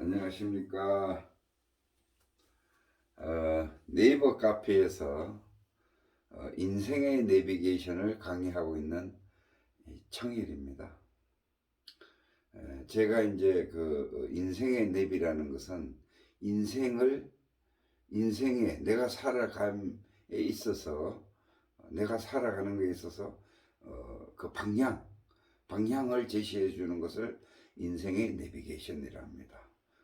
안녕하십니까. 네이버 카페에서 인생의 내비게이션을 강의하고 있는 청일입니다. 제가 이제 그 인생의 내비라는 것은 인생에 내가 살아감에 있어서 내가 살아가는 것에 있어서 그 방향을 제시해 주는 것을 인생의 내비게이션이라 합니다.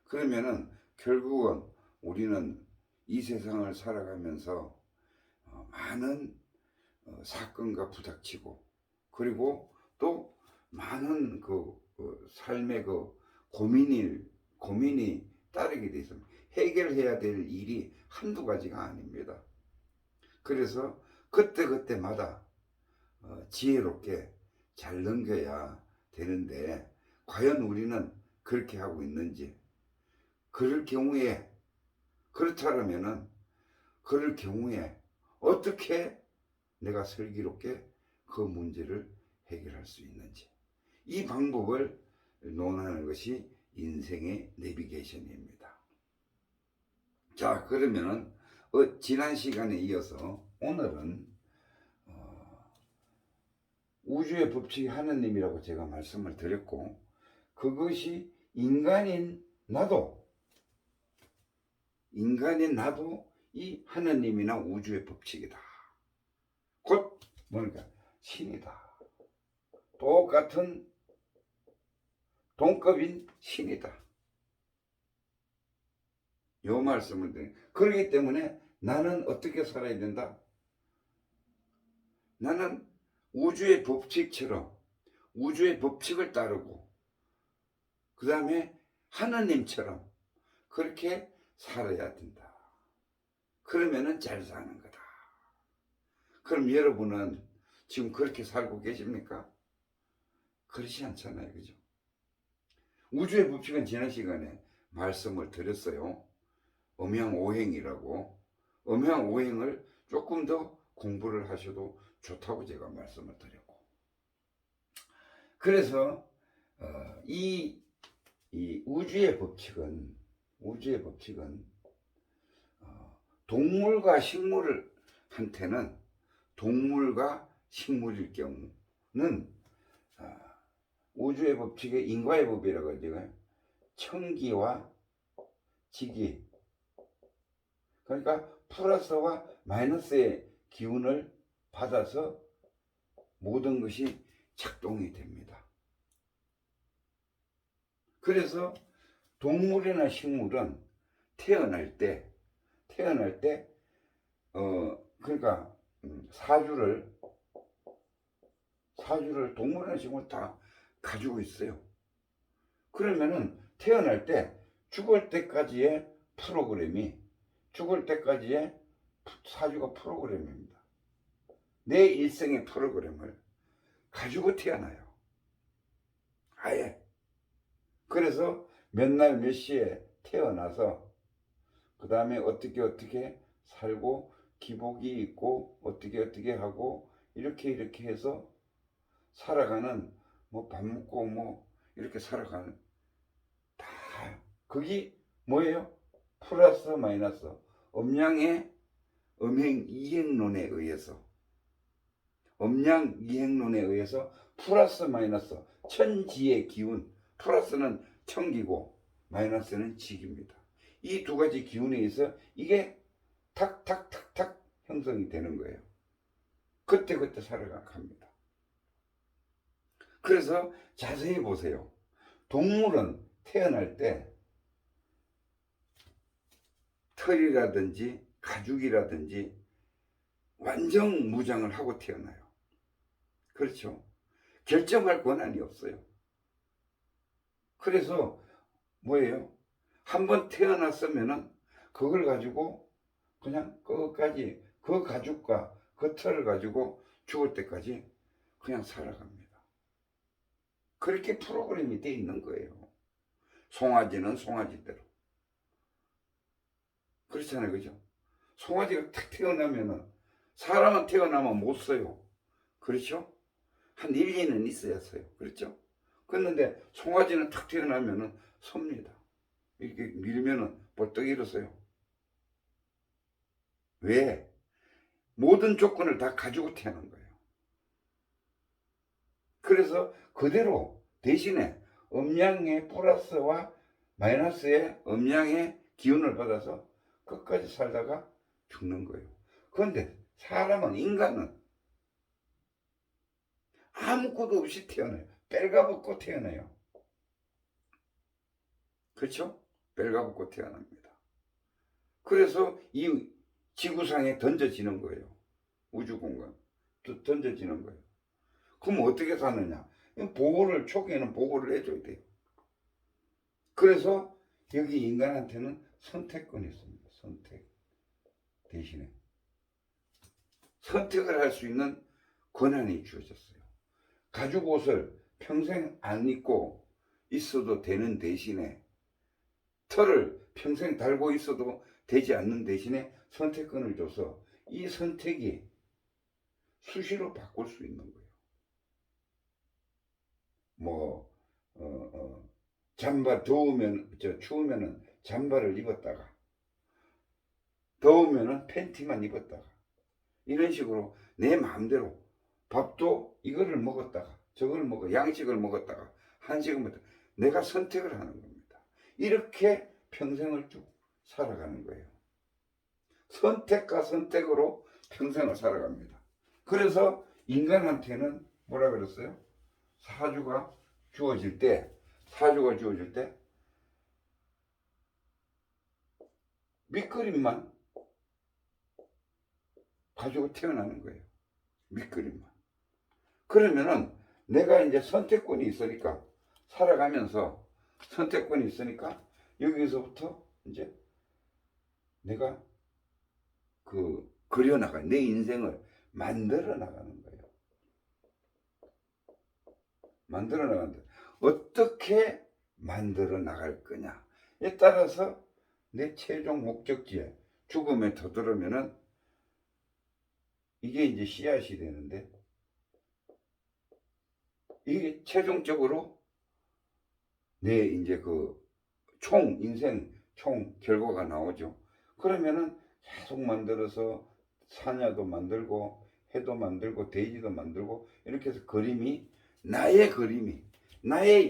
그러면은 결국은 우리는 이 세상을 살아가면서 많은 사건과 부닥치고, 그리고 또 많은 삶의 고민이 따르게 돼 있습니다. 해결해야 될 일이 한두 가지가 아닙니다. 그래서 그때그때마다 지혜롭게 잘 넘겨야 되는데, 과연 우리는 그렇게 하고 있는지, 그럴 경우에, 그렇다면은 그럴 경우에 어떻게 내가 슬기롭게 그 문제를 해결할 수 있는지, 이 방법을 논하는 것이 인생의 내비게이션입니다. 자, 그러면은 지난 시간에 이어서 오늘은 우주의 법칙이 하느님이라고 제가 말씀을 드렸고, 그것이 인간인 나도 이 하느님이나 우주의 법칙이다. 곧 뭐니까 신이다. 똑같은 동급인 신이다. 요 말씀을 드려요. 그렇기 때문에 나는 어떻게 살아야 된다? 나는 우주의 법칙처럼 우주의 법칙을 따르고, 그 다음에 하느님처럼 그렇게 살아야 된다. 그러면은 잘 사는 거다. 그럼 여러분은 지금 그렇게 살고 계십니까? 그렇지 않잖아요. 그죠? 우주의 법칙은 지난 시간에 말씀을 드렸어요. 음양오행이라고. 음양오행을 조금 더 공부를 하셔도 좋다고 제가 말씀을 드렸고. 그래서 이 우주의 법칙은 동물과 식물한테는, 동물과 식물일 경우는 우주의 법칙의 인과의 법이라고 하죠. 청기와 지기, 그러니까 플러스와 마이너스의 기운을 받아서 모든 것이 작동이 됩니다. 그래서 동물이나 식물은 태어날 때 그러니까 사주를 동물이나 식물 다 가지고 있어요. 그러면은 태어날 때 죽을 때까지의 사주가 프로그램입니다. 내 일생의 프로그램을 가지고 태어나요. 아예. 그래서 몇 날 몇 시에 태어나서 그 다음에 어떻게 살고, 기복이 있고 어떻게 하고 이렇게 해서 살아가는, 뭐 밥 먹고 뭐 이렇게 살아가는, 다 그게 뭐예요? 플러스 마이너스 음양 이행론에 의해서 플러스 마이너스 천지의 기운, 플러스는 천기고 마이너스는 지기입니다. 이 두 가지 기운에 의해서 이게 탁탁탁탁 형성이 되는 거예요. 그때 살아갑니다. 그래서 자세히 보세요. 동물은 태어날 때 털이라든지 가죽이라든지 완전 무장을 하고 태어나요. 그렇죠? 결정할 권한이 없어요. 그래서 뭐예요? 한번 태어났으면은 그걸 가지고 그냥 끝까지 그 가죽과 그 털을 가지고 죽을 때까지 그냥 살아갑니다. 그렇게 프로그램이 돼 있는 거예요. 송아지는 송아지대로. 그렇잖아요. 그죠? 송아지가 탁 태어나면은, 사람은 태어나면 못 써요. 그렇죠? 한 1, 2는 있어야 써요. 그렇죠? 그런데 송아지는 탁 태어나면은 섭니다. 이렇게 밀면은 벌떡 일어서요. 왜? 모든 조건을 다 가지고 태어난 거예요. 그래서 그대로 대신에 음양의 플러스와 마이너스의 음양의 기운을 받아서 끝까지 살다가 죽는 거예요. 그런데 사람은, 인간은 아무것도 없이 태어나요. 뺄가벗고 태어나요. 그렇죠? 뺄가벗고 태어납니다. 그래서 이 지구상에 던져지는 거예요. 우주공간 던져지는 거예요. 그럼 어떻게 사느냐? 보호를, 초기에는 보호를 해줘야 돼요. 그래서 여기 인간한테는 선택권이 있습니다. 선택 대신에 선택을 할 수 있는 권한이 주어졌어요. 가죽 옷을 평생 안 입고 있어도 되는 대신에, 털을 평생 달고 있어도 되지 않는 대신에 선택권을 줘서 이 선택이 수시로 바꿀 수 있는 거예요. 뭐 잠바, 추우면은 잠바를 입었다가, 더우면은 팬티만 입었다가, 이런 식으로 내 마음대로 밥도 이거를 먹었다가 저걸 먹어, 양식을 먹었다가 한식을 먹었다가 내가 선택을 하는 겁니다. 이렇게 평생을 쭉 살아가는 거예요. 선택과 선택으로 평생을 살아갑니다. 그래서 인간한테는 뭐라 그랬어요? 사주가 주어질 때 밑그림만 가지고 태어나는 거예요. 밑그림만. 그러면은 내가 이제 선택권이 있으니까, 살아가면서 선택권이 있으니까 여기서부터 이제 내가 그려나가, 내 인생을 만들어 나가는 거예요. 만들어 나간다. 어떻게 만들어 나갈 거냐에 따라서 내 최종 목적지에, 죽음에 터들으면은 이게 이제 씨앗이 되는데, 이게 최종적으로 내 이제 인생 총 결과가 나오죠. 그러면은 계속 만들어서 사냐도 만들고 해도 만들고 돼지도 만들고, 이렇게 해서 나의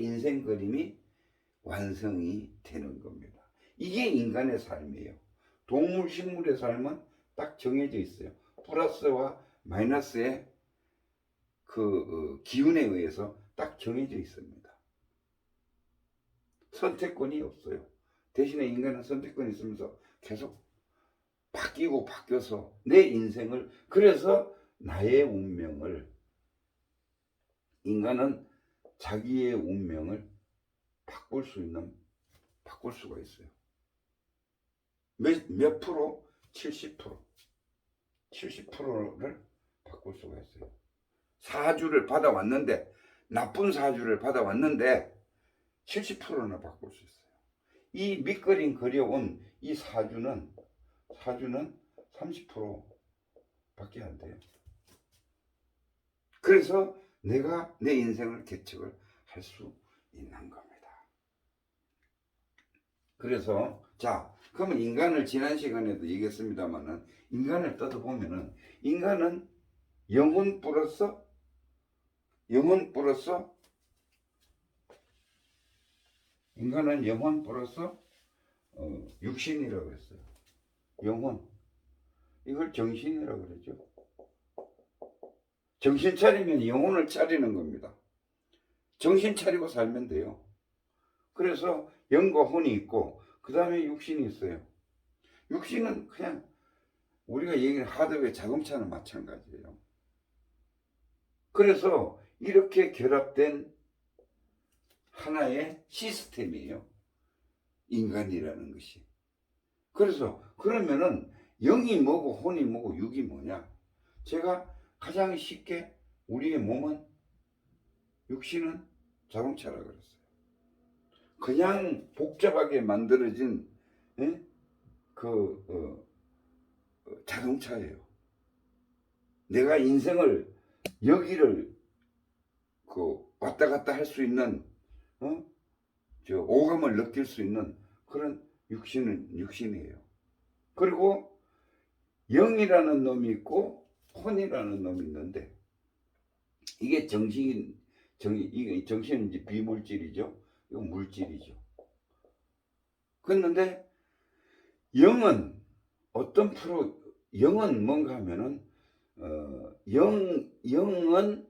인생 그림이 완성이 되는 겁니다. 이게 인간의 삶이에요. 동물, 식물의 삶은 딱 정해져 있어요. 플러스와 마이너스의 기운에 의해서 딱 정해져 있습니다. 선택권이 없어요. 대신에 인간은 선택권이 있으면서 계속 바뀌고 바뀌어서 내 인생을, 그래서 나의 운명을, 인간은 자기의 운명을 바꿀 수가 있어요. 몇 프로? 70%. 70%를 바꿀 수가 있어요. 사주를 받아왔는데, 나쁜 사주를 받아왔는데 70%나 바꿀 수 있어요. 이 밑그림 그려온 이 사주는 30%밖에 안 돼요. 그래서 내가 내 인생을 개척을 할 수 있는 겁니다. 그래서 그러면 인간을 지난 시간에도 얘기했습니다만은, 인간을 뜯어보면은 인간은 영혼 플러스 육신이라고 했어요. 영혼, 이걸 정신이라고 그러죠. 정신 차리면 영혼을 차리는 겁니다. 정신 차리고 살면 돼요. 그래서 영과 혼이 있고, 그 다음에 육신이 있어요. 육신은 그냥 우리가 얘기하는 하드웨어, 자동차는 마찬가지예요. 그래서 이렇게 결합된 하나의 시스템이에요, 인간이라는 것이. 그래서 그러면은 영이 뭐고 혼이 뭐고 육이 뭐냐? 제가 가장 쉽게, 우리의 몸은, 육신은 자동차라 그랬어요. 그냥 복잡하게 만들어진 자동차예요. 내가 인생을, 여기를 왔다 갔다 할 수 있는, 오감을 느낄 수 있는 그런 육신은 육신이에요. 그리고 영이라는 놈이 있고 혼이라는 놈이 있는데, 이게 이게 정신은 이제 비물질이죠. 이거 물질이죠. 그런데 영은 영은 뭔가 하면은 영은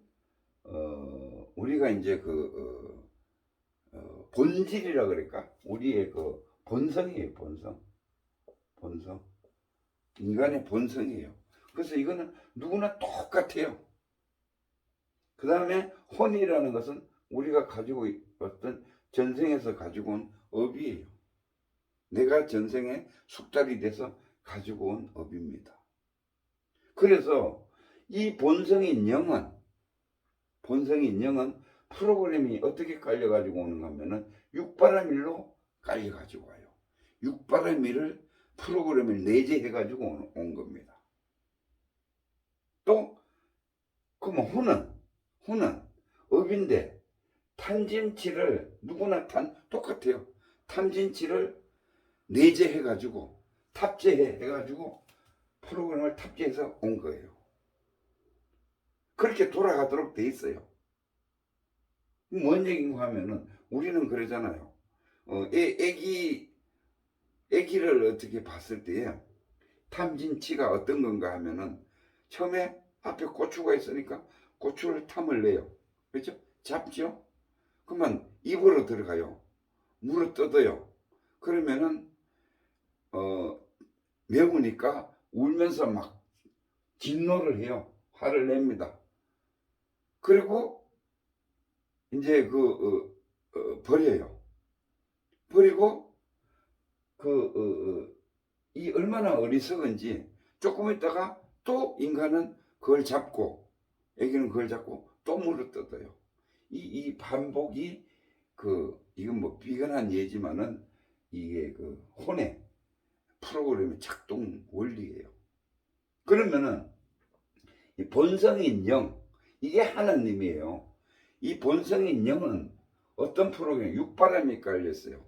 우리가 이제 본질이라 그럴까? 우리의 그 본성이에요. 본성. 인간의 본성이에요. 그래서 이거는 누구나 똑같아요. 그 다음에 혼이라는 것은 우리가 가지고 어떤 전생에서 가지고 온 업이에요. 내가 전생에 숙달이 돼서 가지고 온 업입니다. 그래서 이 본성인 영은 프로그램이 어떻게 깔려가지고 오는가 하면은 육바라밀로 깔려가지고 와요. 육바라밀을 프로그램을 내재해가지고 온 겁니다. 또 그러면 혼은 업인데 탐진치를 누구나 똑같아요. 탐진치를 내재해가지고 탑재해가지고 프로그램을 탑재해서 온 거예요. 그렇게 돌아가도록 돼 있어요. 뭔 얘기인가 하면은 우리는 그러잖아요. 애기를 어떻게 봤을 때에 탐진치가 어떤 건가 하면은 처음에 앞에 고추가 있으니까 고추를 탐을 내요. 그렇죠? 잡죠? 그러면 입으로 들어가요. 물어 뜯어요. 그러면은 매우니까 울면서 막 진노를 해요. 화를 냅니다. 그리고 이제 버려요. 버리고 이 얼마나 어리석은지 조금 있다가 또 인간은 그걸 잡고, 애기는 그걸 잡고 또 물어 뜯어요. 이 반복이 이건 뭐 비근한 예지만은 이게 혼의 프로그램의 작동 원리예요. 그러면은 이 본성인 영, 이게 하나님이에요. 이 본성인 영은 어떤 프로그램, 육바람이 깔렸어요.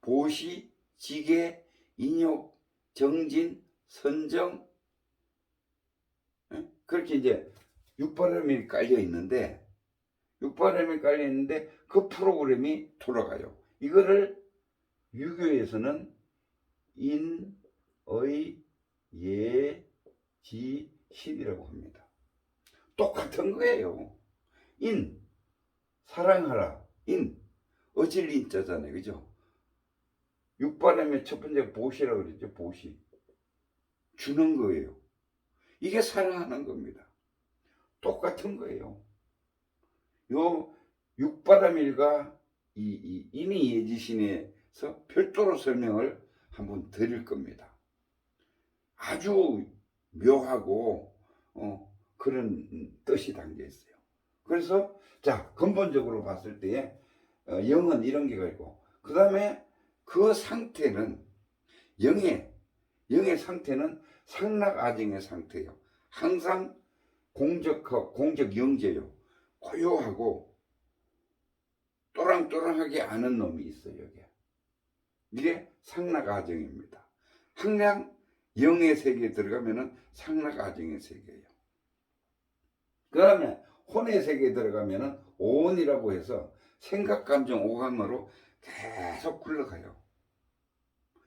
보시, 지계, 인욕, 정진, 선정, 그렇게 이제 육바람이 깔려 있는데 그 프로그램이 돌아가요. 이거를 유교에서는 인, 의, 예, 지, 실이라고 합니다. 똑같은 거예요. 인, 사랑하라. 인, 어질 인자잖아요. 그죠? 육바람의 첫 번째 보시라고 그랬죠. 보시. 주는 거예요. 이게 사랑하는 겁니다. 똑같은 거예요. 요 육바람일과 이 인의 예지신에서 별도로 설명을 한번 드릴 겁니다. 아주 묘하고 그런 뜻이 담겨 있어요. 그래서 자, 근본적으로 봤을 때 영은 이런 게가 있고, 그 다음에 그 상태는 영의 상태는 상락아정의 상태예요. 항상 공적 영재요. 고요하고 또랑또랑하게 아는 놈이 있어요. 이게 상락아정입니다. 항상 영의 세계에 들어가면은 상락아정의 세계예요. 그 다음에 혼의 세계에 들어가면은 오온이라고 해서 생각, 감정, 오감으로 계속 굴러가요.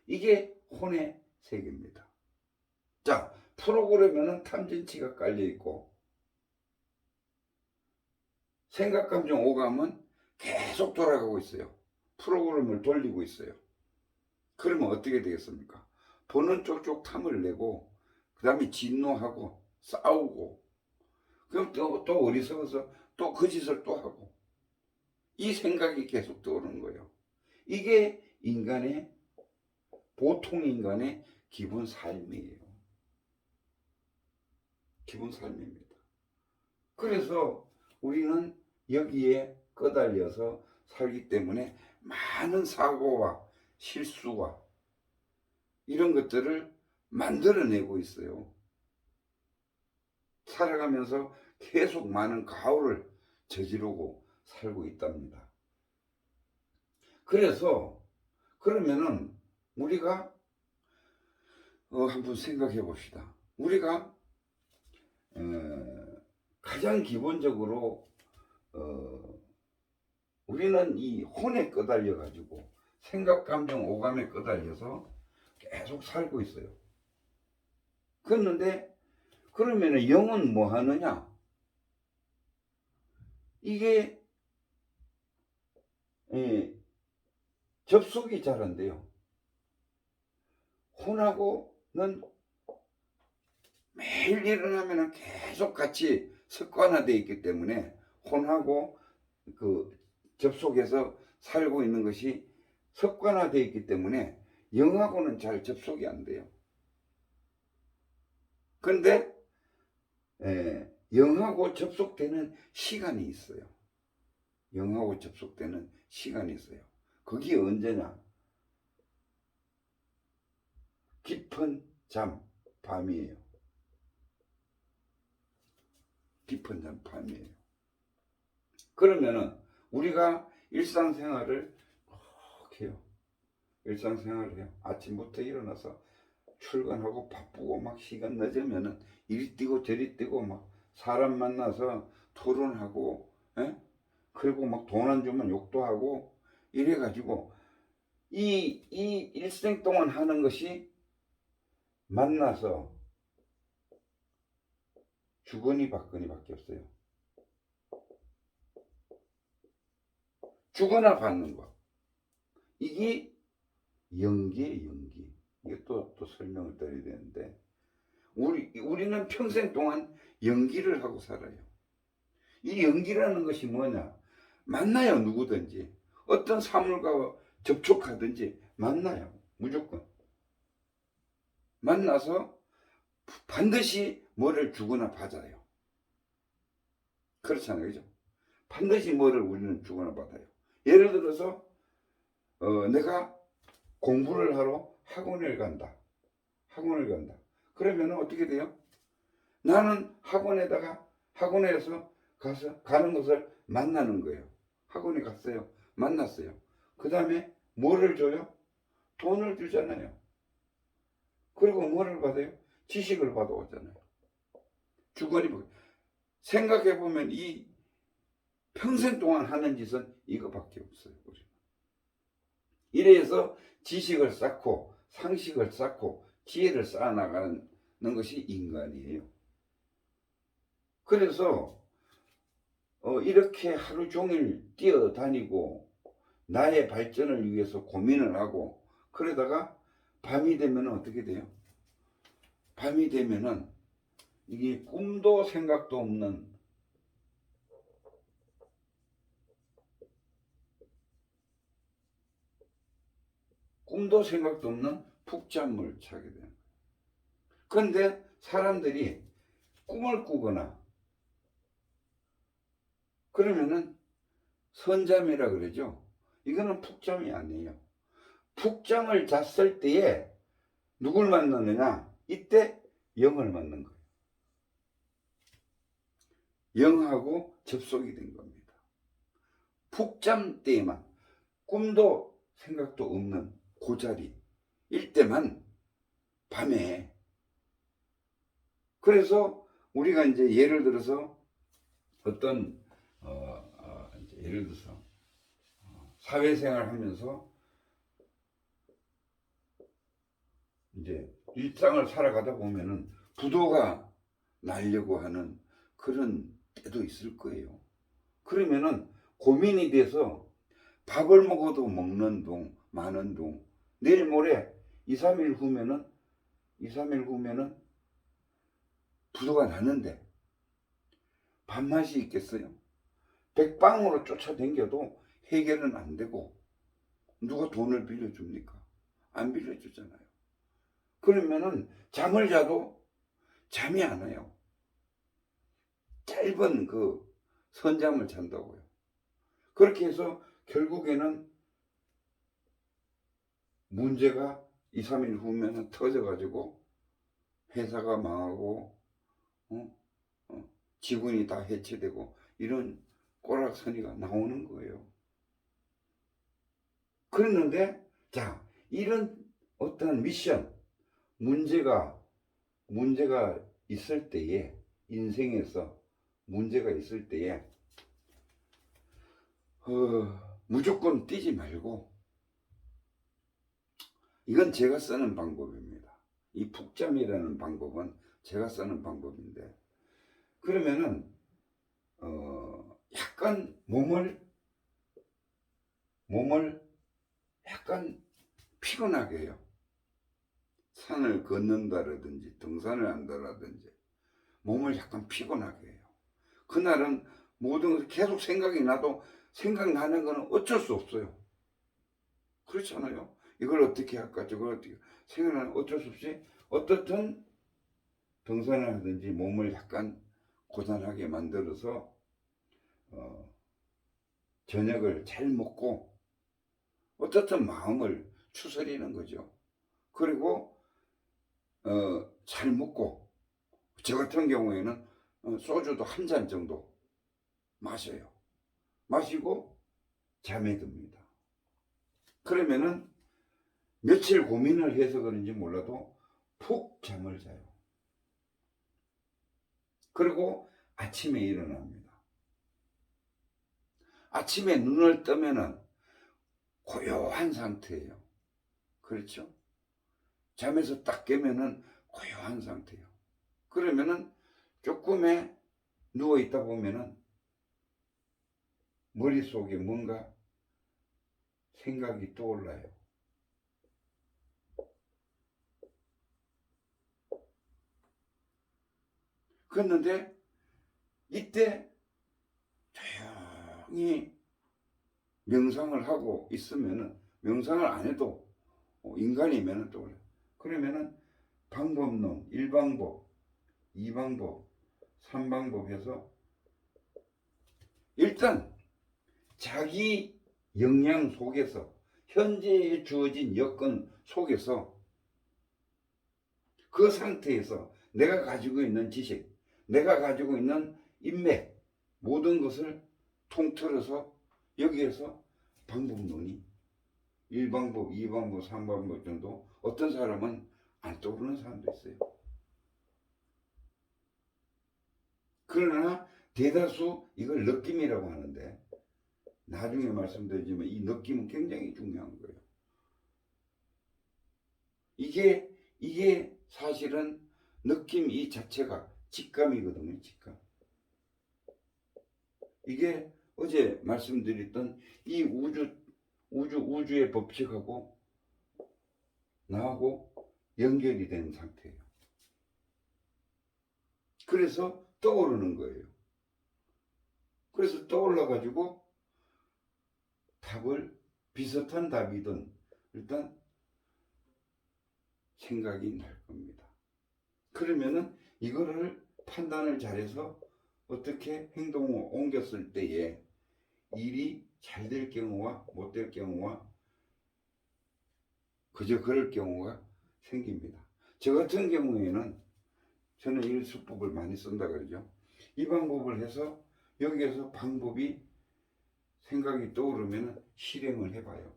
이게 혼의 세계입니다. 자, 프로그램에는 탐진치가 깔려있고 생각, 감정, 오감은 계속 돌아가고 있어요. 프로그램을 돌리고 있어요. 그러면 어떻게 되겠습니까? 보는 쪽쪽 탐을 내고 그 다음에 진노하고 싸우고, 그럼 또 어리석어서 또 그 짓을 또 하고, 이 생각이 계속 떠오르는 거예요. 이게 보통 인간의 기본 삶이에요. 기본 삶입니다. 그래서 우리는 여기에 끄달려서 살기 때문에 많은 사고와 실수와 이런 것들을 만들어내고 있어요. 살아가면서 계속 많은 가오를 저지르고 살고 있답니다. 그래서 그러면은 우리가 한번 생각해 봅시다. 우리가 가장 기본적으로 우리는 이 혼에 끄달려 가지고 생각, 감정, 오감에 끄달려서 계속 살고 있어요. 그런데 그러면 영은 뭐 하느냐? 이게 접속이 잘 안 돼요. 혼하고는 매일 일어나면 계속 같이 습관화되어 있기 때문에 혼하고 그 접속해서 살고 있는 것이 습관화되어 있기 때문에 영하고는 잘 접속이 안 돼요. 그런데 영하고 접속되는 시간이 있어요. 영하고 접속되는 시간이 있어요. 그게 언제냐? 깊은 잠, 밤이에요. 깊은 잠, 밤이에요. 그러면은 우리가 일상생활을 꼭 해요. 일상생활을 해요. 아침부터 일어나서 출근하고 바쁘고 막 시간 늦으면은 이리 뛰고 저리 뛰고 막 사람 만나서 토론하고, 그리고 막 돈 안 주면 욕도 하고 이래가지고 이 일생 동안 하는 것이 만나서 주거니 받거니 밖에 없어요. 주거나 받는 거. 이게 연기예요, 연기. 이게 또 설명을 드려야 되는데, 우리는 평생 동안 연기를 하고 살아요. 이 연기라는 것이 뭐냐? 만나요, 누구든지. 어떤 사물과 접촉하든지 만나요. 무조건. 만나서 반드시 뭐를 주거나 받아요. 그렇잖아요, 그죠? 반드시 뭐를 우리는 주거나 받아요. 예를 들어서 내가 공부를 하러 학원을 간다. 학원을 간다. 그러면 어떻게 돼요? 나는 학원에서 가서 가는 것을 만나는 거예요. 학원에 갔어요. 만났어요. 그 다음에 뭐를 줘요? 돈을 주잖아요. 그리고 뭐를 받아요? 지식을 받아오잖아요. 주거니 생각해 보면 이 평생 동안 하는 짓은 이거밖에 없어요. 우리는. 이래서 지식을 쌓고 상식을 쌓고 지혜를 쌓아나가는 것이 인간이에요. 그래서 이렇게 하루 종일 뛰어다니고 나의 발전을 위해서 고민을 하고 그러다가 밤이 되면 어떻게 돼요? 밤이 되면은 이게 꿈도 생각도 없는 푹잠을 자게 되는 거예요. 그런데 사람들이 꿈을 꾸거나 그러면은 선잠이라 그러죠. 이거는 푹잠이 아니에요. 푹잠을 잤을 때에 누굴 만나느냐? 이때 영을 만난 거예요. 영하고 접속이 된 겁니다. 푹잠 때에만 꿈도 생각도 없는 그 자리일 때만 밤에. 그래서 우리가 이제 예를 들어서 어떤 이제 예를 들어서 사회생활 하면서 이제 일상을 살아가다 보면은 부도가 나려고 하는 그런 때도 있을 거예요. 그러면은 고민이 돼서 밥을 먹어도 먹는 둥 마는 둥 내일 모레 2, 3일 후면은 부도가 나는데 밥맛이 있겠어요? 백방으로 쫓아다녀도 해결은 안 되고 누가 돈을 빌려줍니까? 안 빌려주잖아요. 그러면은 잠을 자도 잠이 안 와요. 짧은 그 선잠을 잔다고요. 그렇게 해서 결국에는 문제가 2, 3일 후면 터져가지고 회사가 망하고 직원이 다 해체되고 이런 꼬락서니가 나오는 거예요. 그랬는데 자 이런 어떠한 미션, 문제가 있을 때에, 인생에서 문제가 있을 때에 무조건 뛰지 말고, 이건 제가 쓰는 방법입니다. 이 북잠이라는 방법은 제가 쓰는 방법인데, 그러면은 약간 몸을 약간 피곤하게 해요. 산을 걷는다라든지 등산을 한다라든지 몸을 약간 피곤하게 해요. 그날은 모든 것이 계속 생각이 나도 생각나는 거는 어쩔 수 없어요. 그렇잖아요. 이걸 어떻게 할까, 저걸 어떻게 생각나는, 어쩔 수 없이 어떻든 등산을 하든지 몸을 약간 고단하게 만들어서 저녁을 잘 먹고 어떻든 마음을 추스리는 거죠. 그리고 잘 먹고, 저 같은 경우에는 소주도 한 잔 정도 마셔요. 마시고 잠에 듭니다. 그러면은 며칠 고민을 해서 그런지 몰라도 푹 잠을 자요. 그리고 아침에 일어납니다. 아침에 눈을 뜨면은 고요한 상태예요. 그렇죠? 잠에서 딱 깨면은 고요한 상태예요. 그러면은 조금에 누워 있다 보면은 머릿속에 뭔가 생각이 떠올라요. 그랬는데 이때 조용히 명상을 하고 있으면은, 명상을 안 해도 인간이면은 떠올라요. 그러면은 방법론 1방법, 2방법, 3방법 해서 일단 자기 역량 속에서, 현재에 주어진 여건 속에서, 그 상태에서 내가 가지고 있는 지식, 내가 가지고 있는 인맥, 모든 것을 통틀어서 여기에서 방법론이 1방법, 2방법, 3방법 정도, 어떤 사람은 안 떠오르는 사람도 있어요. 그러나 대다수 이걸 느낌이라고 하는데, 나중에 말씀드리지만 이 느낌은 굉장히 중요한 거예요. 이게 사실은 느낌 이 자체가 직감이거든요. 직감. 이게 어제 말씀드렸던 이 우주의 법칙하고 나하고 연결이 된 상태예요. 그래서 떠오르는 거예요. 그래서 떠올라 가지고 답을, 비슷한 답이든 일단 생각이 날 겁니다. 그러면은 이거를 판단을 잘해서 어떻게 행동을 옮겼을 때에 일이 잘 될 경우와 못 될 경우와 그저 그럴 경우가 생깁니다. 저 같은 경우에는 저는 이 수법을 많이 쓴다 그러죠. 이 방법을 해서 여기에서 방법이 생각이 떠오르면 실행을 해봐요.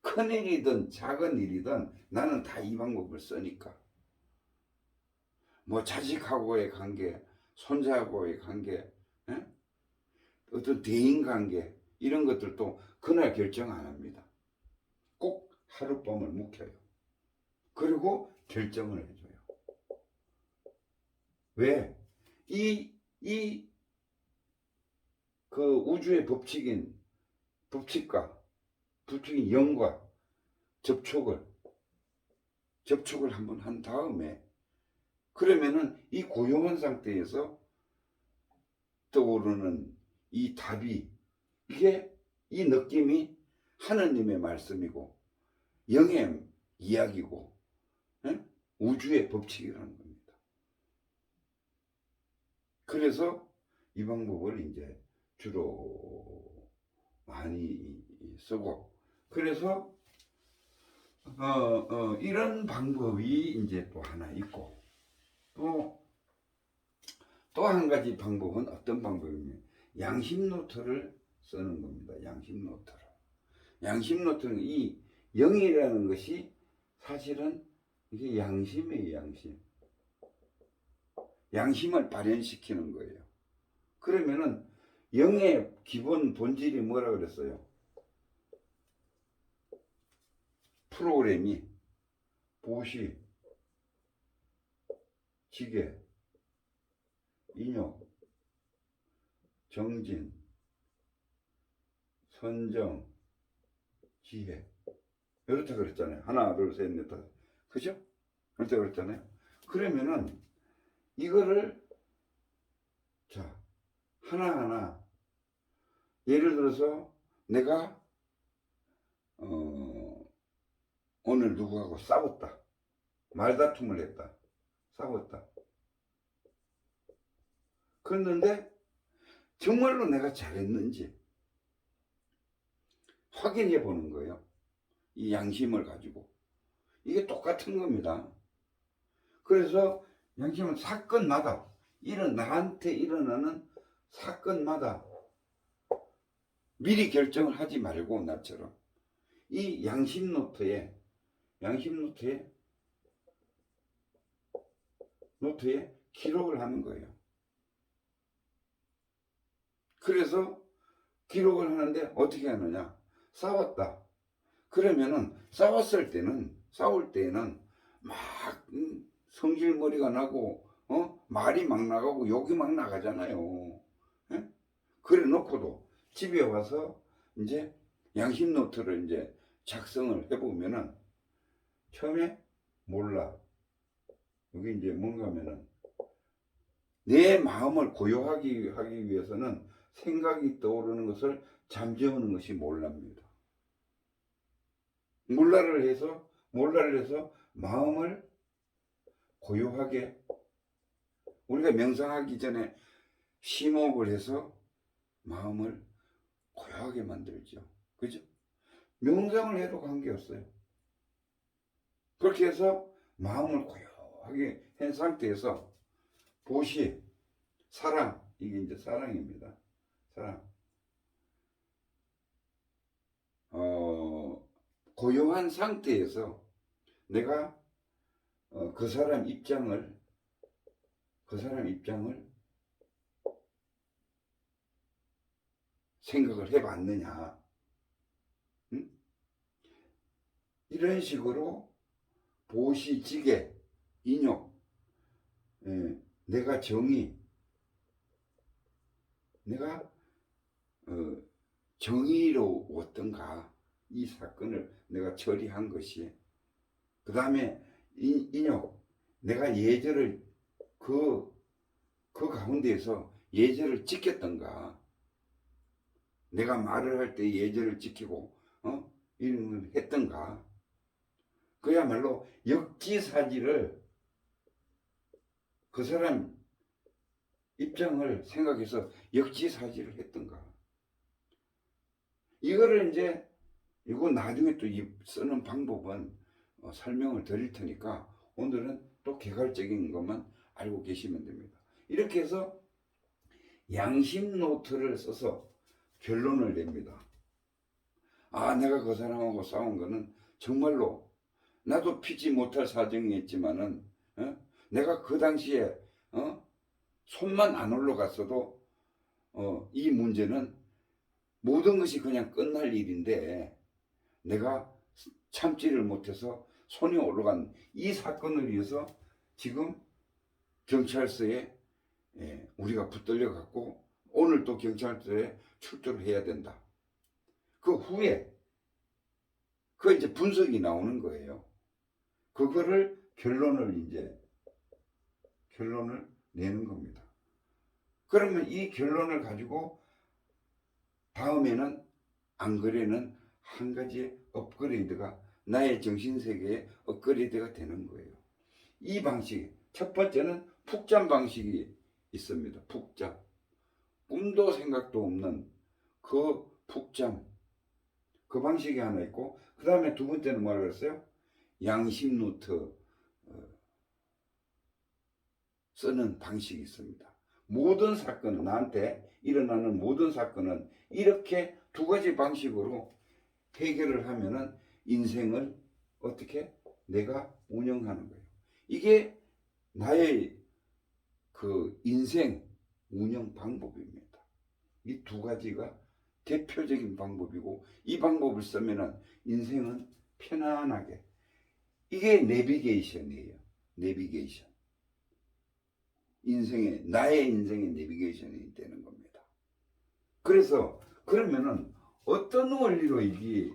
큰 일이든 작은 일이든 나는 다 이 방법을 쓰니까. 뭐 자식하고의 관계, 손자하고의 관계, 에? 어떤 대인 관계, 이런 것들도 그날 결정 안 합니다. 꼭 하룻밤을 묵혀요. 그리고 결정을 해줘요. 왜? 그 우주의 법칙인 영과 접촉을 한번 한 다음에, 그러면은 이 고요한 상태에서 떠오르는 이 답이, 이 느낌이 하느님의 말씀이고 영의 이야기고, 에? 우주의 법칙이라는 겁니다. 그래서 이 방법을 이제 주로 많이 쓰고, 그래서 이런 방법이 이제 또 하나 있고, 또 한 가지 방법은 어떤 방법이냐면 양심 노트를 쓰는 겁니다. 양심 노트는 이 영이라는 것이 사실은 이게 양심이에요, 양심. 양심을 발현시키는 거예요. 그러면은 영의 기본 본질이 뭐라 그랬어요? 프로그램이 보시, 지계, 인욕, 정진, 선정, 지혜. 이렇다 그랬잖아요. 하나, 둘, 셋, 넷, 다섯. 그죠? 이렇다 그랬잖아요. 그러면은 이거를 자 하나하나 예를 들어서 내가 오늘 누구하고 싸웠다. 말다툼을 했다. 싸웠다. 그랬는데 정말로 내가 잘했는지 확인해 보는 거예요. 이 양심을 가지고. 이게 똑같은 겁니다. 그래서 양심은 사건마다 나한테 일어나는 사건마다 미리 결정을 하지 말고 나처럼 이 양심 노트에 기록을 하는 거예요. 그래서 기록을 하는데 어떻게 하느냐? 싸웠다. 그러면은 싸울 때는 막 성질머리가 나고 말이 막 나가고 욕이 막 나가잖아요. 예? 그래 놓고도 집에 와서 이제 양심 노트를 이제 작성을 해보면은 처음에 몰라. 여기 이제 뭔가면은 내 마음을 고요하기 위해서는 생각이 떠오르는 것을 잠재우는 것이 몰라입니다. 몰라를 해서 마음을 고요하게 우리가 명상하기 전에 심호흡을 해서 마음을 고요하게 만들죠. 그죠? 명상을 해도 관계없어요. 그렇게 해서 마음을 고요하게 한 상태에서 보시, 사랑, 이게 이제 사랑입니다. 사랑. 고요한 상태에서 내가 그 사람 입장을 생각을 해봤느냐. 응? 이런 식으로 보시, 지계, 인욕, 내가 정의, 내가 정의로웠던가 이 사건을 내가 처리한 것이 그 다음에 인욕, 내가 예절을 그 가운데에서 예절을 지켰던가 내가 말을 할 때 예절을 지키고 이런 걸 했던가 그야말로 역지사지를 그 사람 입장을 생각해서 역지사지를 했던가 이거를 이제 이거 나중에 또 쓰는 방법은 설명을 드릴 테니까 오늘은 또 개괄적인 것만 알고 계시면 됩니다. 이렇게 해서 양심 노트를 써서 결론을 냅니다. 아, 내가 그 사람하고 싸운 거는 정말로 나도 피지 못할 사정이었지만은 내가 그 당시에 손만 안 올라갔어도 이 문제는 모든 것이 그냥 끝날 일인데 내가 참지를 못해서 손이 올라간 이 사건을 위해서 지금 경찰서에 우리가 붙들려 갖고 오늘 또 경찰서에 출두를 해야 된다. 그 후에 그 이제 분석이 나오는 거예요. 그거를 결론을 내는 겁니다. 그러면 이 결론을 가지고 다음에는 안 그래는 한 가지 업그레이드가 나의 정신세계의 업그레이드가 되는 거예요. 이 방식, 첫 번째는 푹잠 방식이 있습니다. 푹잠. 꿈도 생각도 없는 그 푹잠. 그 방식이 하나 있고 그 다음에 두 번째는 뭐라고 그랬어요? 양심 노트 쓰는 방식이 있습니다. 모든 사건은 나한테 일어나는 모든 사건은 이렇게 두 가지 방식으로 해결을 하면은 인생을 어떻게 내가 운영하는 거예요. 이게 나의 그 인생 운영 방법입니다. 이 두 가지가 대표적인 방법이고, 이 방법을 쓰면은 인생은 편안하게, 이게 내비게이션이에요. 내비게이션. 나의 인생의 내비게이션이 되는 겁니다. 그래서 그러면은 어떤 원리로 이게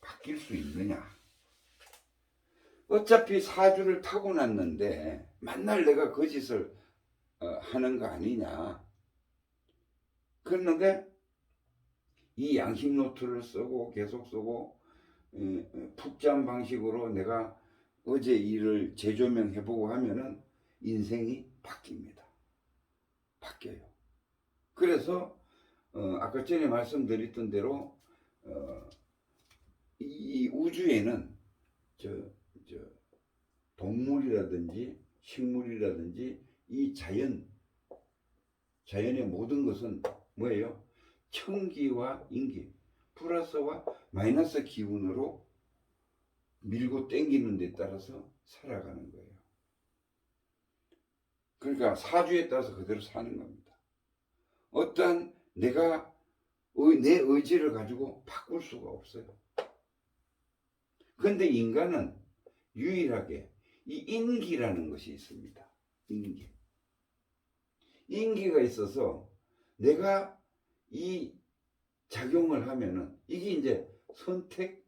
바뀔 수 있느냐? 어차피 사주를 타고났는데 맨날 내가 거짓을 하는 거 아니냐? 그런데 이 양심 노트를 쓰고 계속 쓰고 푹잠 방식으로 내가 어제 일을 재조명해보고 하면은 인생이 바뀝니다. 바뀌어요. 그래서 아까 전에 말씀드렸던 대로 이 우주에는 동물이라든지 식물이라든지 이 자연의 모든 것은 뭐예요? 청기와 인기, 플러스와 마이너스 기운으로 밀고 땡기는 데 따라서 살아가는 거예요. 그러니까 사주에 따라서 그대로 사는 겁니다. 어떠한 내가 내 의지를 가지고 바꿀 수가 없어요. 그런데 인간은 유일하게 이 인기라는 것이 있습니다. 인기가 있어서 내가 이 작용을 하면은 이게 이제 선택,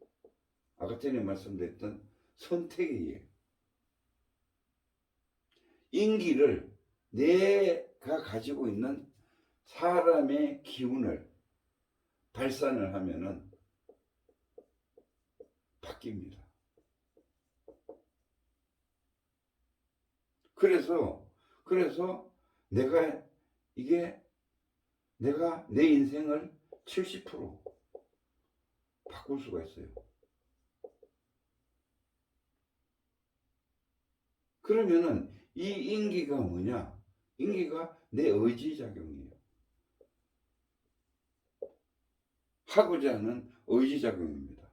아까 전에 말씀드렸던 선택이에요. 인기를 내가 가지고 있는 사람의 기운을 발산을 하면은 바뀝니다. 그래서 내가 내 인생을 70% 바꿀 수가 있어요. 그러면은 이 인기가 뭐냐? 인기가 내 의지작용이에요. 하고자 하는 의지작용입니다.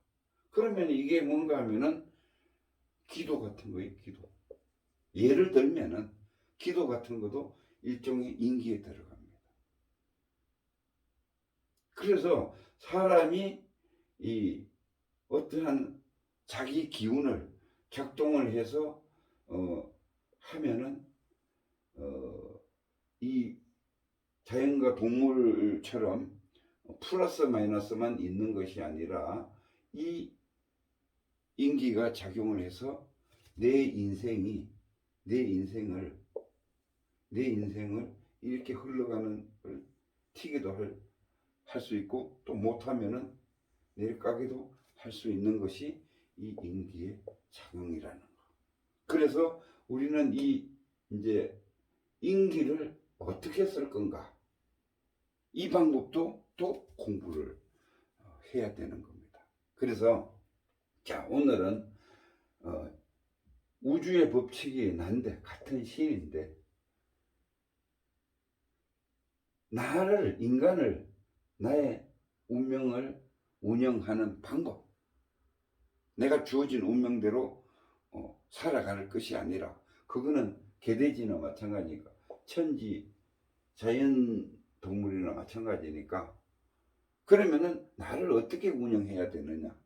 그러면 이게 뭔가 하면은 기도 같은 거예요. 기도. 예를 들면은 기도 같은 것도 일종의 인기에 들어갑니다. 그래서 사람이 이 어떠한 자기 기운을 작동을 해서 하면은 이 자연과 동물처럼 플러스 마이너스만 있는 것이 아니라 이 인기가 작용을 해서 내 인생을 이렇게 흘러가는 걸 튀기도 할 수 있고, 또 못하면은 내일까기도 할 수 있는 것이 이 인기의 작용이라는 거. 그래서 우리는 이제 인기를 어떻게 쓸 건가, 이 방법도 또 공부를 해야 되는 겁니다. 그래서 자, 오늘은 우주의 법칙이 난데 같은 신인데 인간을 나의 운명을 운영하는 방법, 내가 주어진 운명대로 살아갈 것이 아니라, 그거는 개돼지나 마찬가지니까, 천지 자연 동물이나 마찬가지니까, 그러면은 나를 어떻게 운영해야 되느냐?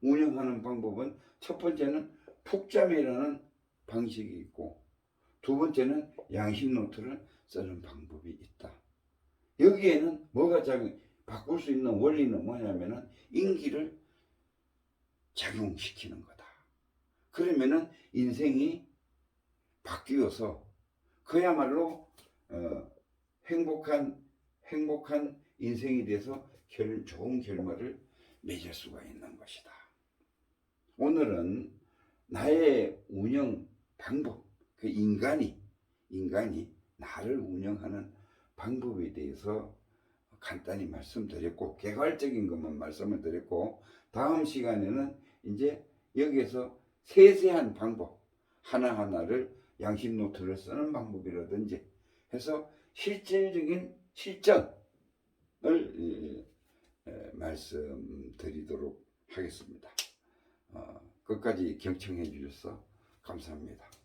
운영하는 방법은 첫 번째는 푹잠이라는 방식이 있고, 두 번째는 양심 노트를 쓰는 방법이 있다. 여기에는 뭐가 바꿀 수 있는 원리는 뭐냐면은 인기를 작용시키는 거다. 그러면은 인생이 바뀌어서 그야말로 행복한 인생이 돼서 좋은 결말을 맺을 수가 있는 것이다. 오늘은 나의 운영 방법, 그 인간이 나를 운영하는 방법에 대해서 간단히 말씀드렸고, 개괄적인 것만 말씀을 드렸고, 다음 시간에는 이제 여기에서 세세한 방법 하나하나를 양심 노트를 쓰는 방법이라든지 해서 실질적인 실전을 말씀드리도록 하겠습니다. 끝까지 경청해 주셔서 감사합니다.